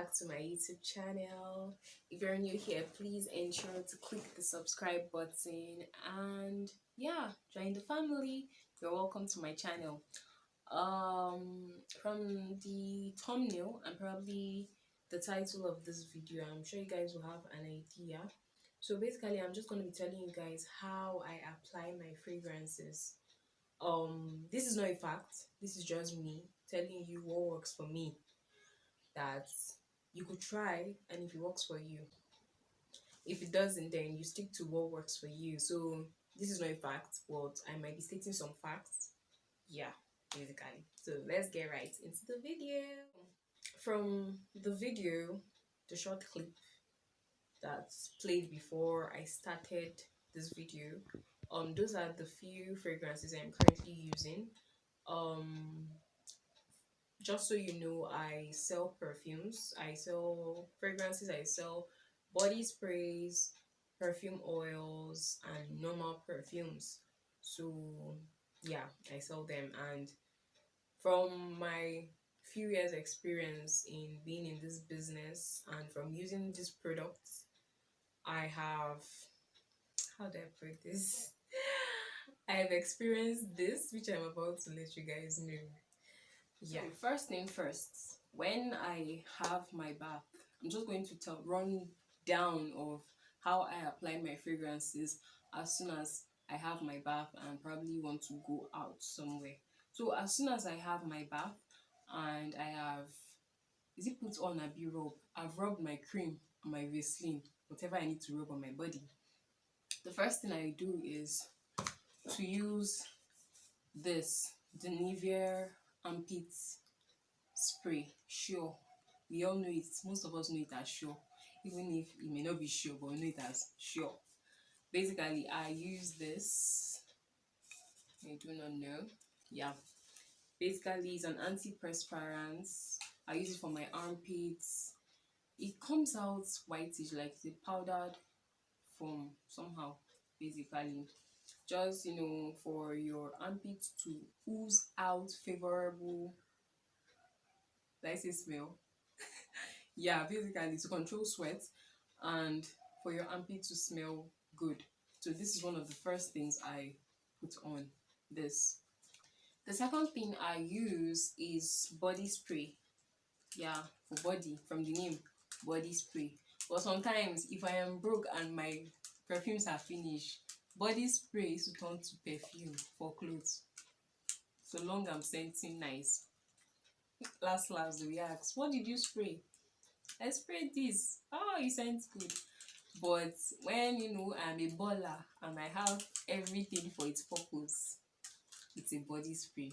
back to my YouTube channel. If you're new here, please ensure to click the subscribe button and join the family. You're welcome to my channel. From the thumbnail and probably the title of this video, I'm sure you guys will have an idea. So basically, I'm just going to be telling you guys how I apply my fragrances. This is not a fact. This is just me telling you what works for me, that you could try, and if it works for you, if it doesn't, then you stick to what works for you. So this is not a fact, but I might be stating some facts, basically. So let's get right into the video. From the video, the short clip that's played before I started this video, those are the few fragrances I'm currently using. Just so you know, I sell perfumes, I sell fragrances, I sell body sprays, perfume oils, and normal perfumes. So yeah, I sell them. And from my few years experience in being in this business and from using these products, I have, how do I put this? I have experienced this, which I'm about to let you guys know. So first thing first, when I have my bath, I'm just going to run down of how I apply my fragrances as soon as I have my bath and probably want to go out somewhere. So as soon as I have my bath and I have, is it put on a B-rub? I've rubbed my cream, my Vaseline, whatever I need to rub on my body. The first thing I do is to use this, the Nivea armpit spray. Sure, we all know it. Most of us know it as Sure, even if it may not be Sure, but we know it as Sure. Basically, I use this. I do not know. Basically, it's an antiperspirant. I use it for my armpits. It comes out whitish, like the powdered form somehow. Basically, just for your armpits to ooze out favorable, did I say smell? Basically to control sweat and for your armpit to smell good. So this is one of the first things I put on this. The second thing I use is body spray. For body, from the name, body spray. But sometimes if I am broke and my perfumes are finished, body spray is to turn to perfume for clothes, so long I'm scenting nice. Last we ask, what did you spray? I sprayed this. Oh, it scents good. But when I'm a baller and I have everything for its purpose, it's a body spray.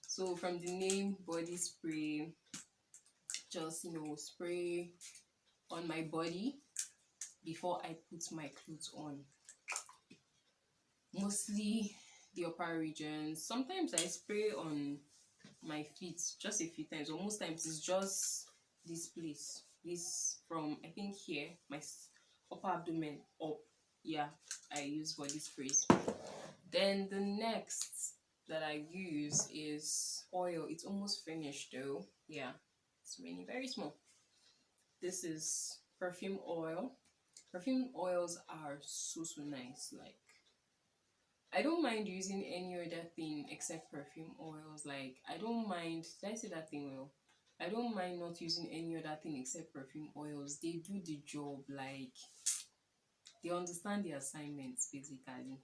So from the name, body spray, just spray on my body before I put my clothes on. Mostly the upper regions. Sometimes I spray on my feet just a few times, or most times it's just this place, this from I think here, my upper abdomen up. I use body sprays. Then the next that I use is oil. It's almost finished though. It's really very small. This is perfume oil. Perfume oils are so nice. Like, I don't mind using any other thing except perfume oils. Like, I don't mind, did I say that thing well? I don't mind not using any other thing except perfume oils. They do the job. Like, they understand the assignments basically.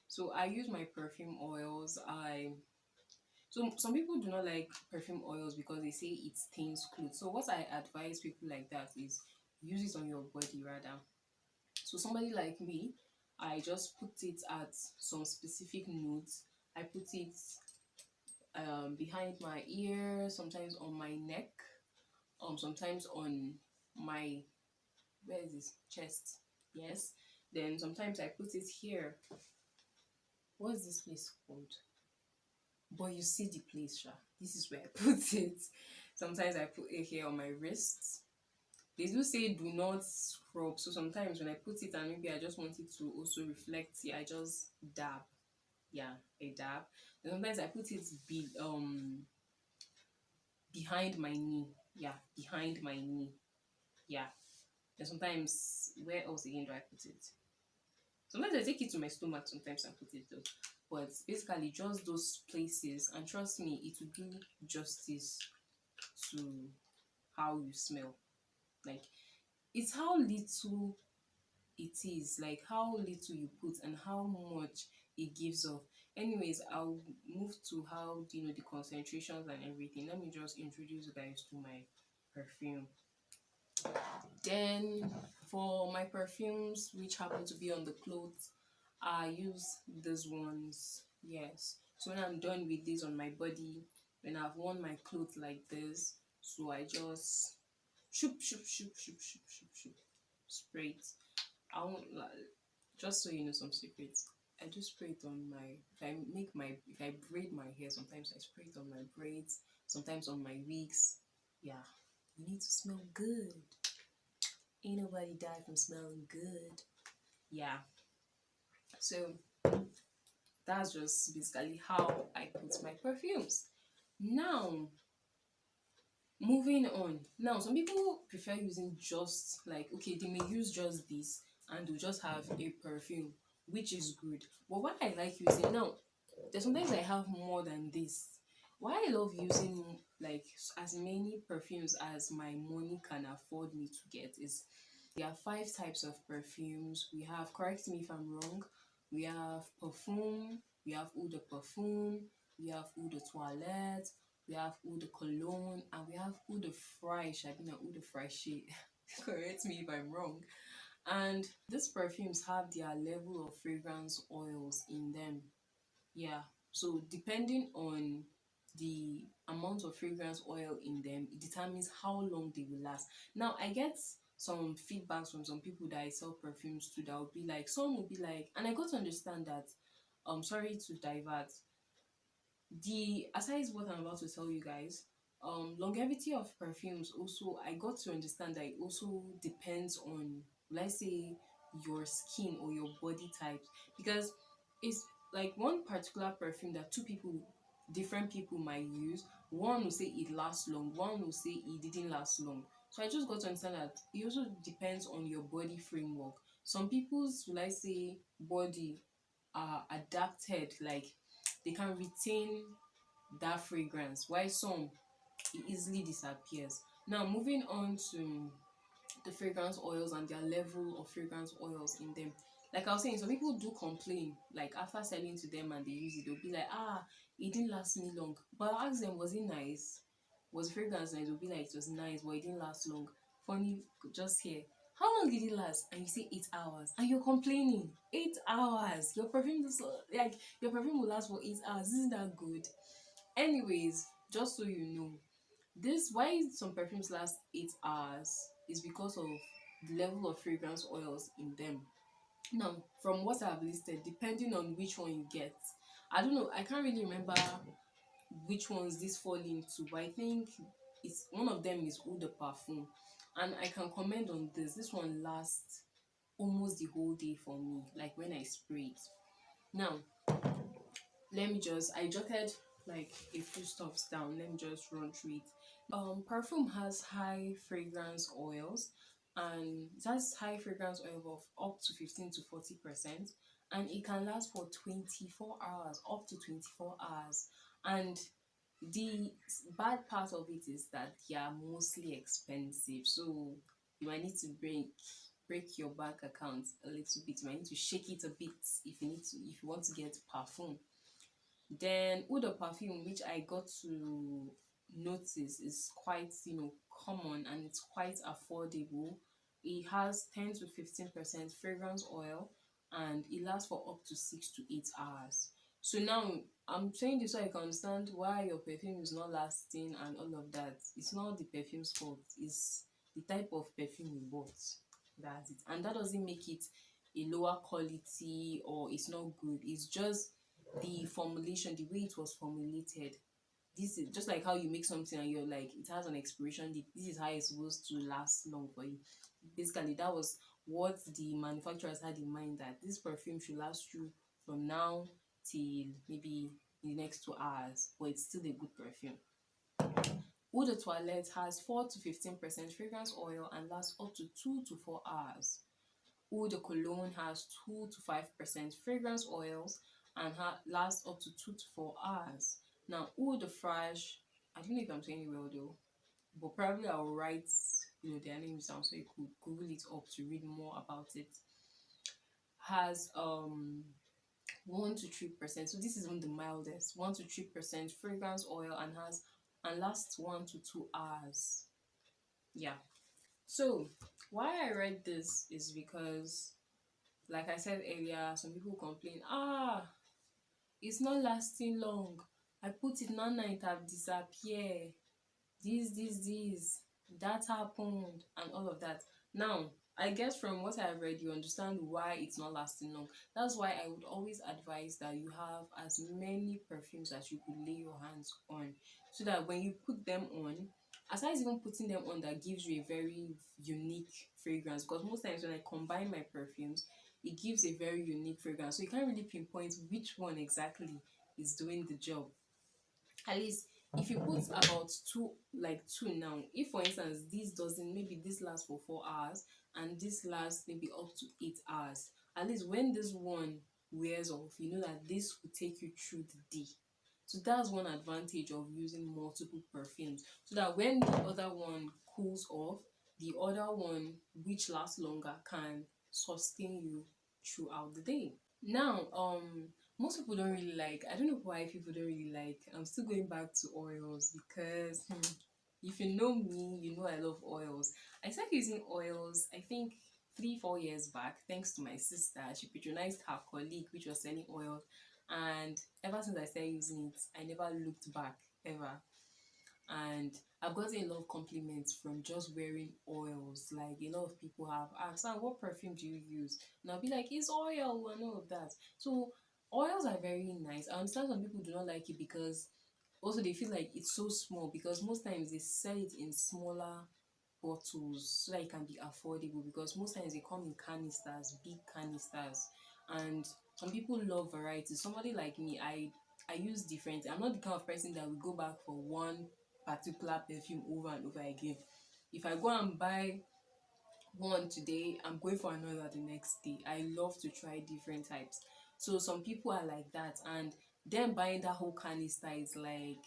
So I use my perfume oils. So some people do not like perfume oils because they say it stains clothes. So what I advise people like that is use it on your body rather. So somebody like me, I just put it at some specific notes. I put it behind my ear, sometimes on my neck, sometimes on my, where is this, chest, yes. Then sometimes I put it here. What's this place called? But you see the place, this is where I put it. Sometimes I put it here on my wrists. They do say do not scrub, so sometimes when I put it and maybe I just want it to also reflect, I just dab. I dab. And sometimes I put it behind my knee. Yeah, behind my knee. Yeah. And sometimes, where else again do I put it? Sometimes I take it to my stomach sometimes and put it though. But basically just those places, and trust me, it will do justice to how you smell. Like, it's how little it is, like how little you put and how much it gives off. Anyways, I'll move to how do you know the concentrations and everything. Let me just introduce you guys to my perfume. Then for my perfumes, which happen to be on the clothes, I use these ones. Yes. So when I'm done with this on my body, when I've worn my clothes like this, so I just shoop shoop shoop shoop shoop shoop shoop spray it. I won't like, just so you know some secrets. I do spray it on my if I braid my hair, sometimes I spray it on my braids, sometimes on my wigs. Yeah. You need to smell good. Ain't nobody died from smelling good. Yeah. So that's just basically how I put my perfumes. Now, moving on. Now, some people prefer using just like, okay, they may use just this and they'll just have a perfume, which is good. But what I like using now, there's sometimes I have more than this. Why I love using like as many perfumes as my money can afford me to get is there are 5 types of perfumes. We have, correct me if I'm wrong, we have perfume, we have eau-de-parfum, we have eau-de-toilette, we have eau-de-cologne, and we have eau-de-fraîche. I've been an eau-de-fraîche. Correct me if I'm wrong. And these perfumes have their level of fragrance oils in them. Yeah. So depending on the amount of fragrance oil in them, it determines how long they will last. Now I get some feedbacks from some people that I sell perfumes to that will be like, some will be like, and I got to understand that, sorry to divert, the aside what I'm about to tell you guys, longevity of perfumes also I got to understand that it also depends on, let's say, your skin or your body types, because it's like one particular perfume that different people might use. One will say it lasts long, one will say it didn't last long. So I just got to understand that it also depends on your body framework. Some people's, will I say, body are adapted, like they can retain that fragrance, while some it easily disappears. Now moving on to the fragrance oils and their level of fragrance oils in them. Like I was saying, some people do complain, like after selling to them and they use it, they'll be like, it didn't last me long. But I ask them, was it nice? Was the fragrance nice? They'll be like, it was nice, but it didn't last long. Funny, just here. How long did it last? And you say 8 hours, and you're complaining. 8 hours. Your perfume will last for 8 hours. Isn't that good? Anyways, just so you know, this why some perfumes last 8 hours is because of the level of fragrance oils in them. Now, from what I've listed, depending on which one you get, I don't know, I can't really remember which ones this fall into, but I think it's one of them is Eau de Parfum. And I can comment on this. This one lasts almost the whole day for me, like when I spray it. Now, I jotted like a few stuffs down. Let me just run through it. Perfume has high fragrance oils, and it has high fragrance oil of up to 15 to 40%, and it can last for 24 hours, up to 24 hours. And the bad part of it is that they are mostly expensive, so you might need to break your bank account a little bit. You might need to shake it a bit if you want to get perfume. Then eau de parfum, which I got to notice is quite, common, and it's quite affordable. It has 10 to 15% fragrance oil, and it lasts for up to 6 to 8 hours. So now I'm saying this so I can understand why your perfume is not lasting and all of that. It's not the perfume's fault, it's the type of perfume you bought. That's it. And that doesn't make it a lower quality or it's not good. It's just the formulation, the way it was formulated. This is just like how you make something and you're like, it has an expiration date. This is how it's supposed to last long for you. Basically, that was what the manufacturers had in mind, that this perfume should last you from now till maybe in the next 2 hours, but it's still a good perfume. Eau de toilette has 4 to 15% fragrance oil and lasts up to 2 to 4 hours. Eau-de-cologne has 2 to 5% fragrance oils and lasts up to 2 to 4 hours. Now, eau-de-frage, I don't know if I'm saying it well though, but probably I'll write their names down so you could Google it up to read more about it. Has 1 to 3%, so this is on the mildest, 1 to 3% fragrance oil and lasts 1 to 2 hours. Yeah. So why I read this is because, like I said earlier, some people complain, it's not lasting long. I put it now, it have disappeared. This, that happened, and all of that. Now, I guess from what I've read, you understand why it's not lasting long. That's why I would always advise that you have as many perfumes as you could lay your hands on, so that when you put them on, aside even putting them on, that gives you a very unique fragrance. Because most times when I combine my perfumes, it gives a very unique fragrance, so you can't really pinpoint which one exactly is doing the job. At least if you put about two now, if for instance this doesn't, maybe this lasts for 4 hours and this lasts maybe up to 8 hours, at least when this one wears off, you know that this will take you through the day. So that's one advantage of using multiple perfumes, so that when the other one cools off, the other one, which lasts longer, can sustain you throughout the day. Now, most people don't really like, I don't know why people don't really like, I'm still going back to oils because if you know me, you know I love oils. I started using oils, I think 3-4 years back, thanks to my sister. She patronized her colleague which was selling oils, and ever since I started using it, I never looked back ever. And I've gotten a lot of compliments from just wearing oils. Like, a lot of people have asked, what perfume do you use? And I'll be like, it's oil and all of that. So oils are very nice. I understand some people do not like it because also they feel like it's so small, because most times they sell it in smaller bottles so that it can be affordable, because most times they come in canisters, big canisters, and some people love variety. Somebody like me, I use different. I'm not the kind of person that will go back for one particular perfume over and over again. If I go and buy one today, I'm going for another the next day. I love to try different types. So some people are like that, and them buying that whole canister is like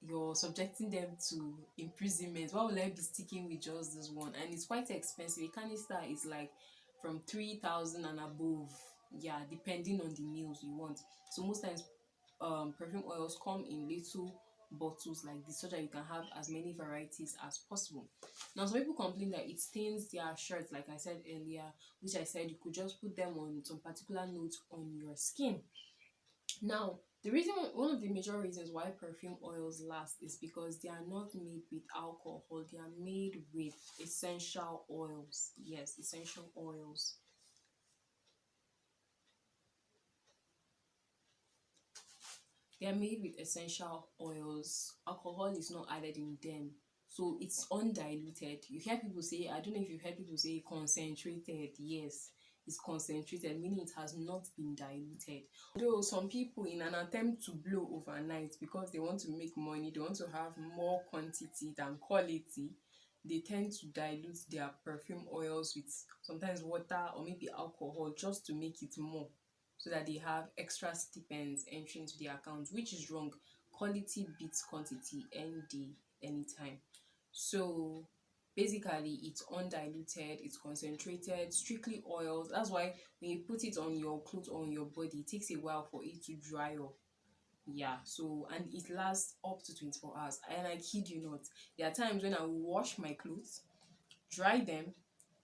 you're subjecting them to imprisonment. Why would I be sticking with just this one? And it's quite expensive. A canister is like from 3,000 and above, yeah, depending on the meals you want. So most times perfume oils come in little bottles like this, so that you can have as many varieties as possible. Now, some people complain that it stains their shirts, like I said earlier, which I said you could just put them on some particular notes on your skin. Now, one of the major reasons why perfume oils last is because they are not made with alcohol, they are made with essential oils. Yes, essential oils. They are made with essential oils. Alcohol is not added in them, so it's undiluted. You hear people say, I don't know if you've heard people say concentrated. Yes, it's concentrated, meaning it has not been diluted. Though some people, in an attempt to blow overnight because they want to make money, they want to have more quantity than quality, they tend to dilute their perfume oils with sometimes water or maybe alcohol, just to make it more, so that they have extra stipends entering into their account, which is wrong. Quality beats quantity any day, anytime. So basically, it's undiluted, it's concentrated, strictly oils. That's why when you put it on your clothes or on your body, it takes a while for it to dry up. Yeah, so, and it lasts up to 24 hours. And I kid you not, there are times when I will wash my clothes, dry them,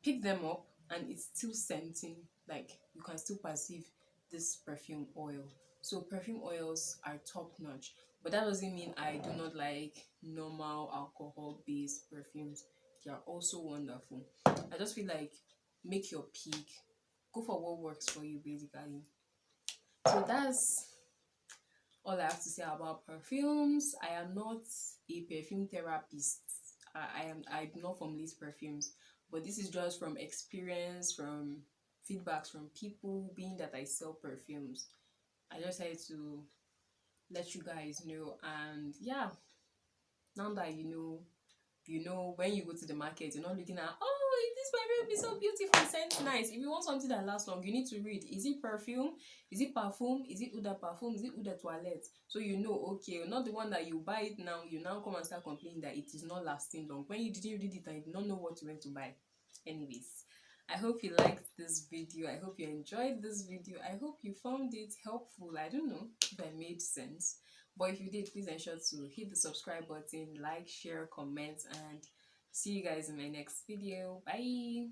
pick them up, and it's still scenting. Like, you can still perceive this perfume oil. So perfume oils are top notch, but that doesn't mean I do not like normal alcohol based perfumes. They are also wonderful. I just feel like, make your pick, go for what works for you, basically. So that's all I have to say about perfumes. I am not a perfume therapist. I do not formulate perfumes, but this is just from experience, from feedbacks from people, being that I sell perfumes. I just had to let you guys know. And yeah, Now that when you go to the market, you're not looking at, oh, this perfume is so beautiful, scents nice. If you want something that lasts long, you need to read, is it perfume, is it parfum, is it eaudeparfum, is it eau de toilette? So okay, not the one that you buy it now, you now come and start complaining that it is not lasting long when you didn't read it and you did not know what you went to buy. Anyways, I hope you liked this video. I hope you enjoyed this video. I hope you found it helpful. I don't know if I made sense, but if you did, please ensure to hit the subscribe button, like, share, comment, and see you guys in my next video. Bye.